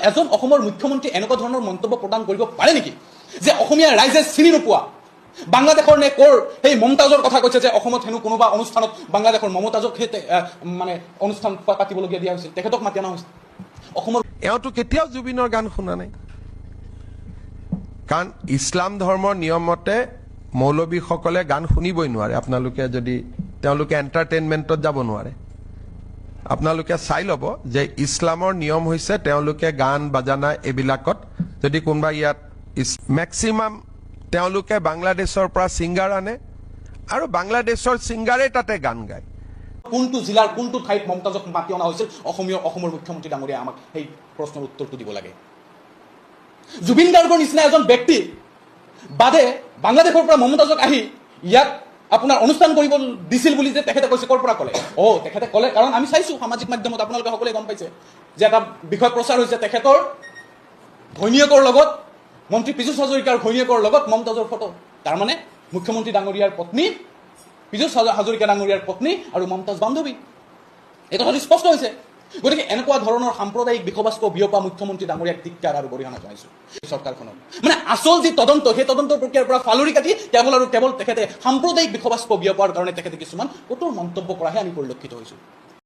এজন অসমৰ মুখ্যমন্ত্ৰী এনেকুৱা ধৰণৰ মন্তব্য প্ৰদান কৰিব পাৰে নেকি যে অসমীয়া ৰাইজে চিনি নোপোৱা বাংলাদেশৰ নে কৰ সেই মমতাজৰ কথা কৈছে যে অসমত হেনো কোনোবা অনুষ্ঠানত বাংলাদেশৰ মমতাজক মানে অনুষ্ঠান পাতিবলগীয়া দিয়া হৈছিল, তেখেতক মাতি অনা হৈছিল। অসমৰ এওঁতো কেতিয়াও জুবিনৰ গান শুনা নাই, কাৰণ ইছলাম ধৰ্মৰ নিয়মতে মৌলবীসকলে গান শুনিবই নোৱাৰে। আপোনালোকে যদি তেওঁলোকে এণ্টাৰটেইনমেণ্টত যাব নোৱাৰে। আপোনালোকে চাই ল'ব যে ইছলামৰ নিয়ম হৈছে তেওঁলোকে গান বাজানা এইবিলাকত যদি কোনোবা ইয়াত মেক্সিমাম তেওঁলোকে বাংলাদেশৰ পৰা ছিংগাৰ আনে আৰু বাংলাদেশৰ ছিংগাৰে তাতে গান গায়। কোনটো জিলাৰ কোনটো ঠাইত মমতাজক মাতি অনা হৈছিল অসমৰ মুখ্যমন্ত্ৰী ডাঙৰীয়া আমাক সেই প্ৰশ্নৰ উত্তৰটো দিব লাগে। জুবিন গাৰ্গৰ নিচিনা এজন ব্যক্তি বাদে বাংলাদেশৰ পৰা মমতাজক আহি ইয়াত আপোনাৰ অনুষ্ঠান কৰিব দিছিল বুলি যে তেখেতে কৈছে, ক'ৰ পৰা ক'লে? তেখেতে ক'লে কাৰণ আমি চাইছোঁ সামাজিক মাধ্যমত, আপোনালোকে সকলোৱে গম পাইছে যে এটা বিষয় প্ৰচাৰ হৈছে তেখেতৰ ঘৈণীয়েকৰ লগত, মন্ত্ৰী পীযুষ হাজৰিকাৰ ঘৈণীয়েকৰ লগত মমতাজৰ ফটো। তাৰমানে মুখ্যমন্ত্ৰী ডাঙৰীয়াৰ পত্নী, পীযুষ হাজৰিকা ডাঙৰীয়াৰ পত্নী আৰু মমতাজ বান্ধৱী। এই কথাটো স্পষ্ট হৈছে। গতিকে এনেকুৱা ধৰণৰ সাম্প্ৰদায়িক বিষবাস্ত বিয়পা মুখ্যমন্ত্ৰী ডাঙৰীয়াক ধিক্কাৰ আৰু গৰিহণা জনাইছোঁ চৰকাৰখনক। মানে আচল যি তদন্ত, সেই তদন্তৰ প্ৰক্ৰিয়াৰ পৰা ফালৰি কাটি কেৱল আৰু কেৱল তেখেতে সাম্প্ৰদায়িক বিষবাস্ত বিয়পাৰ কাৰণে তেখেতে কিছুমান কঠোৰ মন্তব্য কৰাহে আমি পৰিলক্ষিত হৈছোঁ।